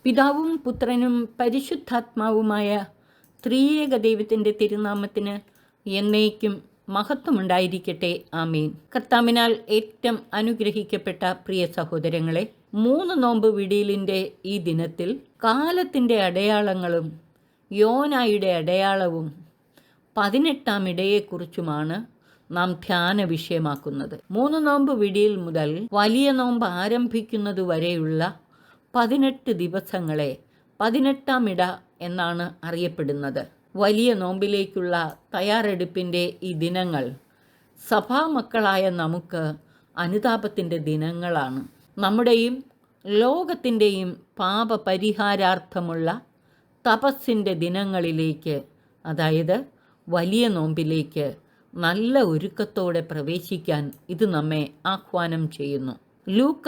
പിതാവും പുത്രനും പരിശുദ്ധാത്മാവുമായ ത്രിയേക ദൈവത്തിൻ്റെ തിരുനാമത്തിന് എന്നേക്കും മഹത്വമുണ്ടായിരിക്കട്ടെ. ആമേൻ. കർത്താവിനാൽ ഏറ്റവും അനുഗ്രഹിക്കപ്പെട്ട പ്രിയ സഹോദരങ്ങളെ, 3 നോമ്പ് വിടിയലിൻ്റെ ഈ ദിനത്തിൽ കാലത്തിൻ്റെ അടയാളങ്ങളും യോനായുടെ അടയാളവും 18-ാം ഇടയെക്കുറിച്ചുമാണ് നാം ധ്യാന വിഷയമാക്കുന്നത്. 3 നോമ്പ് വിടിയൽ മുതൽ വലിയ നോമ്പ് ആരംഭിക്കുന്നത് വരെയുള്ള 18 ദിവസങ്ങളെ 18-ാം ഇട എന്നാണ് അറിയപ്പെടുന്നത്. വലിയ നോമ്പിലേക്കുള്ള തയ്യാറെടുപ്പിൻ്റെ ഈ ദിനങ്ങൾ സഭാമക്കളായ നമുക്ക് അനുതാപത്തിൻ്റെ ദിനങ്ങളാണ്. നമ്മുടെയും ലോകത്തിൻ്റെയും പാപപരിഹാരാർത്ഥമുള്ള തപസ്സിൻ്റെ ദിനങ്ങളിലേക്ക്, അതായത് വലിയ നോമ്പിലേക്ക് നല്ല ഒരുക്കത്തോടെ പ്രവേശിക്കാൻ ഇത് നമ്മെ ആഹ്വാനം ചെയ്യുന്നു. ലൂക്ക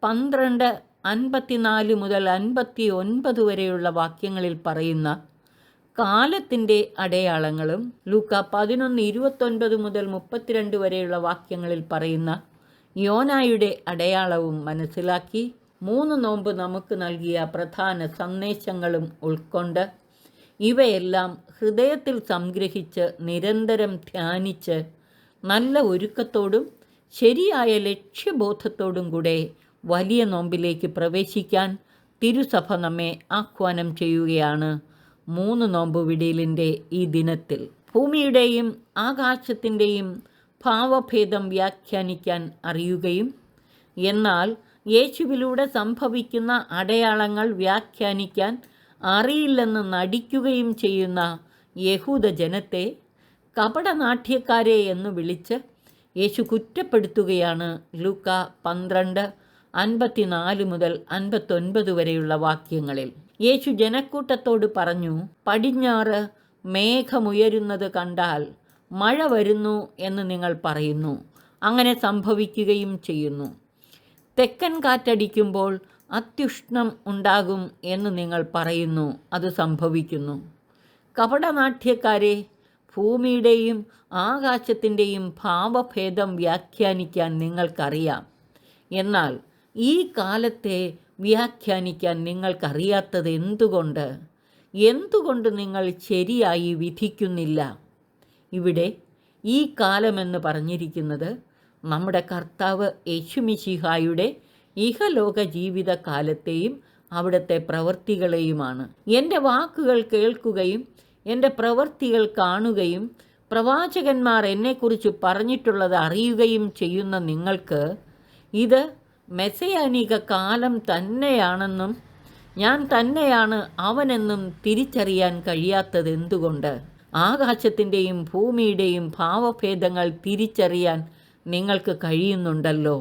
12:54 മുതൽ 59 വരെയുള്ള വാക്യങ്ങളിൽ പറയുന്ന കാലത്തിൻ്റെ അടയാളങ്ങളും ലൂക്ക 11:29 മുതൽ 32 വരെയുള്ള വാക്യങ്ങളിൽ പറയുന്ന യോനായുടെ അടയാളവും മനസ്സിലാക്കി 3 നോമ്പ് നമുക്ക് നൽകിയ പ്രധാന സന്ദേശങ്ങളും ഉൾക്കൊണ്ട് ഇവയെല്ലാം ഹൃദയത്തിൽ സംഗ്രഹിച്ച് നിരന്തരം ധ്യാനിച്ച് നല്ല ഒരുക്കത്തോടും ശരിയായ ലക്ഷ്യബോധത്തോടും കൂടെ വലിയ നോമ്പിലേക്ക് പ്രവേശിക്കാൻ തിരുസഭ നമ്മെ ആഹ്വാനം ചെയ്യുകയാണ്. 3 നോമ്പ് വിടിയലിൻ്റെ ഈ ദിനത്തിൽ ഭൂമിയുടെയും ആകാശത്തിൻ്റെയും ഭാവഭേദം വ്യാഖ്യാനിക്കാൻ അറിയുകയും എന്നാൽ യേശുവിലൂടെ സംഭവിക്കുന്ന അടയാളങ്ങൾ വ്യാഖ്യാനിക്കാൻ അറിയില്ലെന്ന് നടിക്കുകയും ചെയ്യുന്ന യഹൂദ ജനത്തെ കപടനാട്യക്കാരെ എന്ന് വിളിച്ച് യേശു കുറ്റപ്പെടുത്തുകയാണ്. ലൂക്ക 12:54 മുതൽ 59 വരെയുള്ള വാക്യങ്ങളിൽ യേശു ജനക്കൂട്ടത്തോട് പറഞ്ഞു, പടിഞ്ഞാറ് മേഘമുയരുന്നത് കണ്ടാൽ മഴ വരുന്നു എന്ന് നിങ്ങൾ പറയുന്നു, അങ്ങനെ സംഭവിക്കുകയും ചെയ്യുന്നു. തെക്കൻ കാറ്റടിക്കുമ്പോൾ അത്യുഷ്ണം ഉണ്ടാകും എന്ന് നിങ്ങൾ പറയുന്നു, അത് സംഭവിക്കുന്നു. കപടനാട്യക്കാരെ, ഭൂമിയുടെയും ആകാശത്തിൻ്റെയും ഭാവഭേദം വ്യാഖ്യാനിക്കാൻ നിങ്ങൾക്കറിയാം, എന്നാൽ ഈ കാലത്തെ വ്യാഖ്യാനിക്കാൻ നിങ്ങൾക്കറിയാത്തത് എന്തുകൊണ്ട് നിങ്ങൾ ശരിയായി വിധിക്കുന്നില്ല? ഇവിടെ ഈ കാലമെന്ന് പറഞ്ഞിരിക്കുന്നത് നമ്മുടെ കർത്താവ് യേശുമിശിഹായുടെ ഇഹലോക ജീവിത കാലത്തെയും അവിടുത്തെ പ്രവൃത്തികളെയുമാണ്. എൻ്റെ വാക്കുകൾ കേൾക്കുകയും എൻ്റെ പ്രവൃത്തികൾ കാണുകയും പ്രവാചകന്മാർ എന്നെക്കുറിച്ച് പറഞ്ഞിട്ടുള്ളത് അറിയുകയും ചെയ്യുന്ന നിങ്ങൾക്ക് ഇത് മെസ്സയാനിക കാലം തന്നെയാണെന്നും ഞാൻ തന്നെയാണ് അവനെന്നും തിരിച്ചറിയാൻ കഴിയാത്തത് എന്തുകൊണ്ട്? ആകാശത്തിൻ്റെയും ഭൂമിയുടെയും ഭാവഭേദങ്ങൾ തിരിച്ചറിയാൻ നിങ്ങൾക്ക് കഴിയുന്നുണ്ടല്ലോ.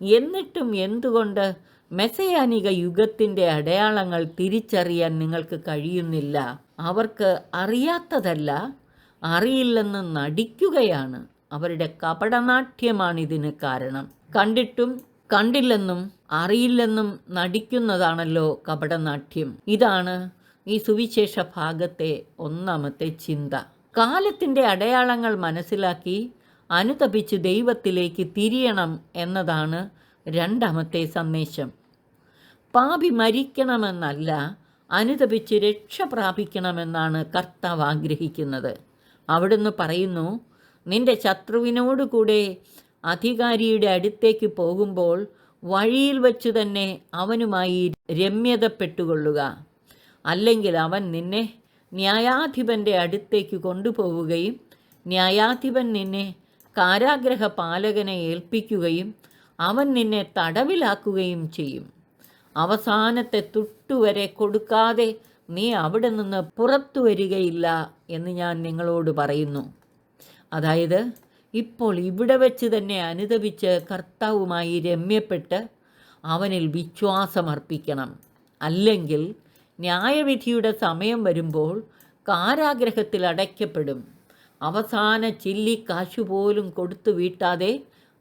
എന്നിട്ടും എന്തുകൊണ്ട് മെസ്സയാനിക യുഗത്തിൻ്റെ അടയാളങ്ങൾ തിരിച്ചറിയാൻ നിങ്ങൾക്ക് കഴിയുന്നില്ല? അവർക്ക് അറിയാത്തതല്ല, അറിയില്ലെന്ന് നടിക്കുകയാണ്. അവരുടെ കപടനാട്യമാണിതിന് കാരണം. കണ്ടിട്ടും കണ്ടില്ലെന്നും അറിയില്ലെന്നും നടിക്കുന്നതാണല്ലോ കപടനാട്യം. ഇതാണ് ഈ സുവിശേഷ ഭാഗത്തെ ഒന്നാമത്തെ ചിന്ത. കാലത്തിൻ്റെ അടയാളങ്ങൾ മനസ്സിലാക്കി അനുതപിച്ച് ദൈവത്തിലേക്ക് തിരിയണം എന്നതാണ് രണ്ടാമത്തെ സന്ദേശം. പാപി മരിക്കണമെന്നല്ല, അനുതപിച്ച് രക്ഷ പ്രാപിക്കണമെന്നാണ് കർത്താവ് ആഗ്രഹിക്കുന്നത്. അവിടുന്ന് പറയുന്നു, നിന്റെ ശത്രുവിനോട് കൂടെ അധികാരിയുടെ അടുത്തേക്ക് പോകുമ്പോൾ വഴിയിൽ വച്ചു തന്നെ അവനുമായി രമ്യതപ്പെട്ടുകൊള്ളുക, അല്ലെങ്കിൽ അവൻ നിന്നെ ന്യായാധിപൻ്റെ അടുത്തേക്ക് കൊണ്ടുപോവുകയും ന്യായാധിപൻ നിന്നെ കാരാഗ്രഹ പാലകനെ ഏൽപ്പിക്കുകയും അവൻ നിന്നെ തടവിലാക്കുകയും ചെയ്യും. അവസാനത്തെ തുട്ടുവരെ കൊടുക്കാതെ നീ അവിടെ നിന്ന് പുറത്തു വരികയില്ല എന്ന് ഞാൻ നിങ്ങളോട് പറയുന്നു. അതായത് ഇപ്പോൾ ഇവിടെ വെച്ച് തന്നെ അനുതപിച്ച് കർത്താവുമായി രമ്യപ്പെട്ട് അവനിൽ വിശ്വാസമർപ്പിക്കണം. അല്ലെങ്കിൽ ന്യായവിധിയുടെ സമയം വരുമ്പോൾ കാരാഗ്രഹത്തിൽ അടയ്ക്കപ്പെടും. അവസാന ചില്ലിക്കാശു പോലും കൊടുത്തു വീട്ടാതെ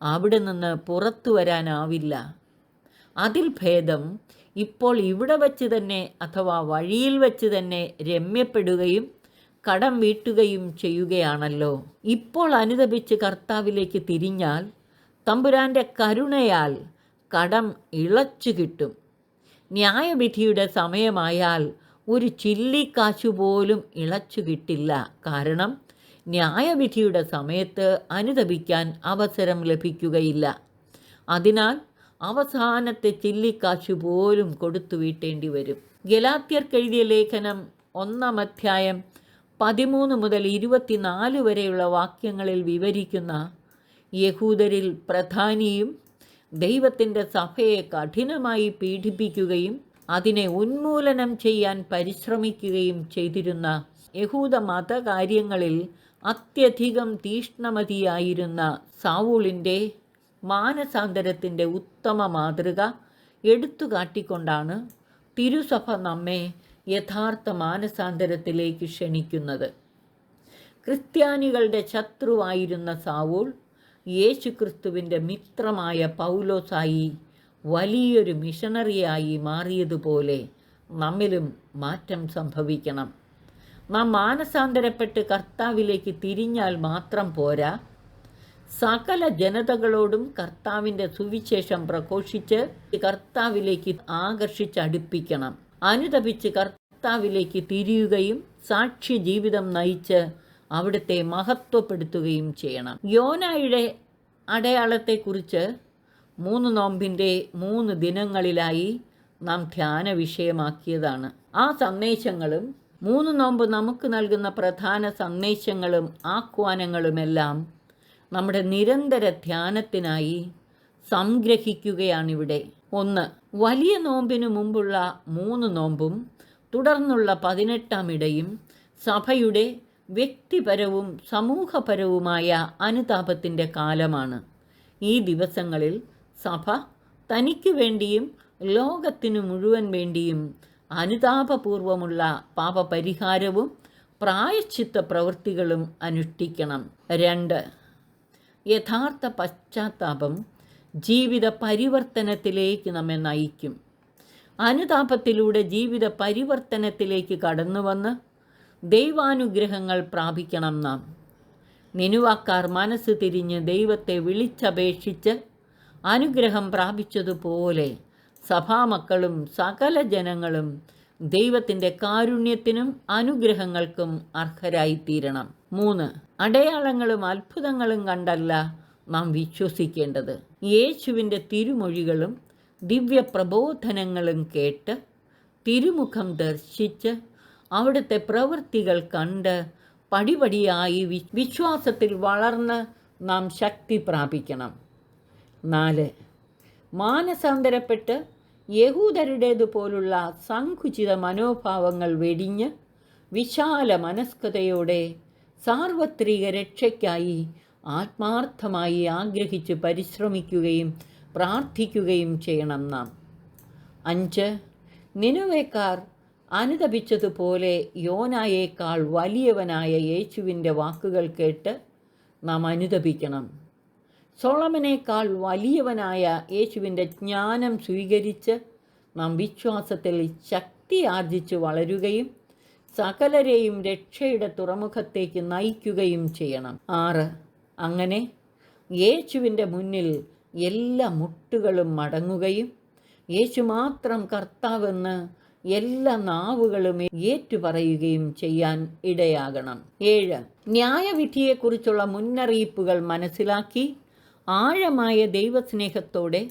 അവിടെ നിന്ന് പുറത്തു വരാനാവില്ല. അതിൽ ഭേദം ഇപ്പോൾ ഇവിടെ വച്ച് തന്നെ അഥവാ വഴിയിൽ വച്ച് തന്നെ രമ്യപ്പെടുകയും കടം വീട്ടുകയും ചെയ്യുകയാണല്ലോ. ഇപ്പോൾ അനുതപിച്ച് കർത്താവിലേക്ക് തിരിഞ്ഞാൽ തമ്പുരാൻ്റെ കരുണയാൽ കടം ഇളച്ചു കിട്ടും. ന്യായവിധിയുടെ സമയമായാൽ ഒരു ചില്ലിക്കാശു പോലും ഇളച്ചു കിട്ടില്ല. കാരണം ന്യായവിധിയുടെ സമയത്ത് അനുതപിക്കാൻ അവസരം ലഭിക്കുകയില്ല. അതിനാൽ അവസാനത്തെ ചില്ലിക്കാശു പോലും കൊടുത്തു വീട്ടേണ്ടി വരും. ഗലാത്യർക്കെഴുതിയ ലേഖനം 1 അധ്യായം 13 മുതൽ 24 വരെയുള്ള വാക്യങ്ങളിൽ വിവരിക്കുന്ന യഹൂദരിൽ പ്രധാനിയും ദൈവത്തിൻ്റെ സഭയെ കഠിനമായി പീഡിപ്പിക്കുകയും അതിനെ ഉന്മൂലനം ചെയ്യാൻ പരിശ്രമിക്കുകയും ചെയ്തിരുന്ന യഹൂദ മതകാര്യങ്ങളിൽ അത്യധികം തീഷ്ണമതിയായിരുന്ന സാവൂളിൻ്റെ മാനസാന്തരത്തിൻ്റെ ഉത്തമ മാതൃക എടുത്തുകാട്ടിക്കൊണ്ടാണ് തിരുസഭ നമ്മെ യഥാർത്ഥ മാനസാന്തരത്തിലേക്ക് ക്ഷണിക്കുന്നത്. ക്രിസ്ത്യാനികളുടെ ശത്രുവായിരുന്ന സാവൂൾ യേശുക്രിസ്തുവിൻ്റെ മിത്രമായ പൗലോസായി വലിയൊരു മിഷണറിയായി മാറിയതുപോലെ നമ്മിലും മാറ്റം സംഭവിക്കണം. നാം മാനസാന്തരപ്പെട്ട് കർത്താവിലേക്ക് തിരിഞ്ഞാൽ മാത്രം പോരാ, സകല ജനതകളോടും കർത്താവിൻ്റെ സുവിശേഷം പ്രഘോഷിച്ച് കർത്താവിലേക്ക് ആകർഷിച്ചടുപ്പിക്കണം. അനുതപിച്ച് കർത്താവിലേക്ക് തിരിയുകയും സാക്ഷി ജീവിതം നയിച്ച് അവിടുത്തെ മഹത്വപ്പെടുത്തുകയും ചെയ്യണം. യോനായുടെ അടയാളത്തെക്കുറിച്ച് 3 നോമ്പിൻ്റെ 3 ദിനങ്ങളിലായി നാം ധ്യാന വിഷയമാക്കിയതാണ്. ആ സന്ദേശങ്ങളും 3 നോമ്പ് നമുക്ക് നൽകുന്ന പ്രധാന സന്ദേശങ്ങളും ആഹ്വാനങ്ങളുമെല്ലാം നമ്മുടെ നിരന്തര ധ്യാനത്തിനായി സംഗ്രഹിക്കുകയാണിവിടെ. 1. വലിയ നോമ്പിനു മുമ്പുള്ള 3 നോമ്പും തുടർന്നുള്ള 18-ാം ഇടയും സഭയുടെ വ്യക്തിപരവും സമൂഹപരവുമായ അനുതാപത്തിൻ്റെ കാലമാണ്. ഈ ദിവസങ്ങളിൽ സഭ തനിക്ക് വേണ്ടിയും ലോകത്തിനു മുഴുവൻ വേണ്ടിയും അനുതാപപൂർവമുള്ള പാപപരിഹാരവും പ്രായശ്ചിത്ത പ്രവൃത്തികളും അനുഷ്ഠിക്കണം. 2. യഥാർത്ഥ പശ്ചാത്താപം ജീവിത പരിവർത്തനത്തിലേക്ക് നമ്മെ നയിക്കും. അനുതാപത്തിലൂടെ ജീവിത പരിവർത്തനത്തിലേക്ക് കടന്നുവന്ന് ദൈവാനുഗ്രഹങ്ങൾ പ്രാപിക്കണം നാം. നിനുവാക്കാർ മനസ്സ് തിരിഞ്ഞ് ദൈവത്തെ വിളിച്ചപേക്ഷിച്ച് അനുഗ്രഹം പ്രാപിച്ചതുപോലെ സഭാമക്കളും സകല ജനങ്ങളും ദൈവത്തിൻ്റെ കാരുണ്യത്തിനും അനുഗ്രഹങ്ങൾക്കും അർഹരായിത്തീരണം. 3. അടയാളങ്ങളും അത്ഭുതങ്ങളും കണ്ടല്ല നാം വിശ്വസിക്കേണ്ടത്. യേശുവിൻ്റെ തിരുമൊഴികളും ദിവ്യപ്രബോധനങ്ങളും കേട്ട് തിരുമുഖം ദർശിച്ച് അവിടുത്തെ പ്രവൃത്തികൾ കണ്ട് പടിപടിയായി വിശ്വാസത്തിൽ വളർന്ന് നാം ശക്തി പ്രാപിക്കണം. 4. മാനസാന്തരപ്പെട്ട് യഹൂദരുടേതുപോലുള്ള സങ്കുചിത മനോഭാവങ്ങൾ വെടിഞ്ഞ് വിശാല മനസ്കതയോടെ സാർവത്രിക രക്ഷയ്ക്കായി ആത്മാർത്ഥമായി ആഗ്രഹിച്ച് പരിശ്രമിക്കുകയും പ്രാർത്ഥിക്കുകയും ചെയ്യണം നാം. 5. നിനവേക്കാർ അനുതപിച്ചതുപോലെ യോനായേക്കാൾ വലിയവനായ യേശുവിൻ്റെ വാക്കുകൾ കേട്ട് നാം അനുതപിക്കണം. സോളമനേക്കാൾ വലിയവനായ യേശുവിൻ്റെ ജ്ഞാനം സ്വീകരിച്ച് നാം വിശ്വാസത്തിൽ ശക്തി ആർജിച്ച് വളരുകയും സകലരെയും രക്ഷയുടെ തുറമുഖത്തേക്ക് നയിക്കുകയും ചെയ്യണം. 6. അങ്ങനെ യേശുവിൻ്റെ മുന്നിൽ എല്ലാ മുട്ടുകളും മടങ്ങുകയും യേശു മാത്രം കർത്താവെന്ന് എല്ലാ നാവുകളും ഏറ്റുപറയുകയും ചെയ്യാൻ ഇടയാകണം. 7. ന്യായവിധിയെക്കുറിച്ചുള്ള മുന്നറിയിപ്പുകൾ മനസ്സിലാക്കി ആഴമായ ദൈവസ്നേഹത്തോടെ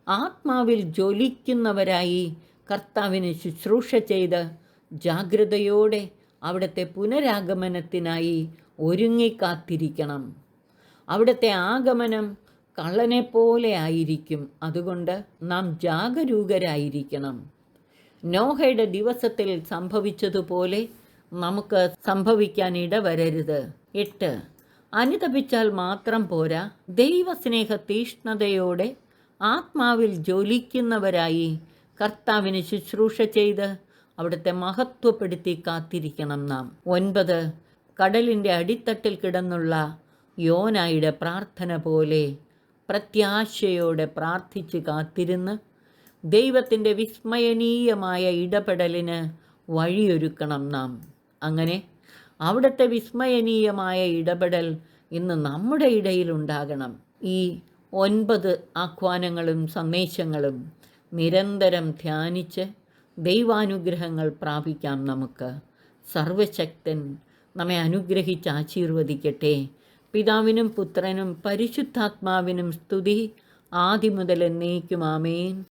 ആത്മാവിൽ ജ്വലിക്കുന്നവരായി കർത്താവിന് ശുശ്രൂഷ ചെയ്ത് ജാഗ്രതയോടെ അവിടുത്തെ പുനരാഗമനത്തിനായി ഒരുങ്ങിക്കാത്തിരിക്കണം. അവിടുത്തെ ആഗമനം കള്ളനെപ്പോലെ ആയിരിക്കും. അതുകൊണ്ട് നാം ജാഗരൂകരായിരിക്കണം. നോഹയുടെ ദിവസത്തിൽ സംഭവിച്ചതുപോലെ നമുക്ക് സംഭവിക്കാൻ ഇടവരരുത്. 8. അനുതപിച്ചാൽ മാത്രം പോരാ, ദൈവസ്നേഹ തീഷ്ണതയോടെ ആത്മാവിൽ ജ്വലിക്കുന്നവരായി കർത്താവിന് ശുശ്രൂഷ ചെയ്ത് അവിടുത്തെ മഹത്വപ്പെടുത്തി കാത്തിരിക്കണം നാം. 9. കടലിൻ്റെ അടിത്തട്ടിൽ കിടന്നുള്ള യോനായുടെ പ്രാർത്ഥന പോലെ പ്രത്യാശയോടെ പ്രാർത്ഥിച്ച് കാത്തിരുന്ന് ദൈവത്തിൻ്റെ വിസ്മയനീയമായ ഇടപെടലിന് വഴിയൊരുക്കണം നാം. അങ്ങനെ അവിടുത്തെ വിസ്മയനീയമായ ഇടപെടൽ ഇന്ന് നമ്മുടെ ഇടയിലുണ്ടാകണം. ഈ 9 ആഹ്വാനങ്ങളും സന്ദേശങ്ങളും നിരന്തരം ധ്യാനിച്ച് ദൈവാനുഗ്രഹങ്ങൾ പ്രാപിക്കാം. നമുക്ക് സർവശക്തൻ നമ്മെ അനുഗ്രഹിച്ച് ആശീർവദിക്കട്ടെ. പിതാവിനും പുത്രനും പരിശുദ്ധാത്മാവിനും സ്തുതി, ആദിമുതൽ എന്നേക്കും. ആമേൻ.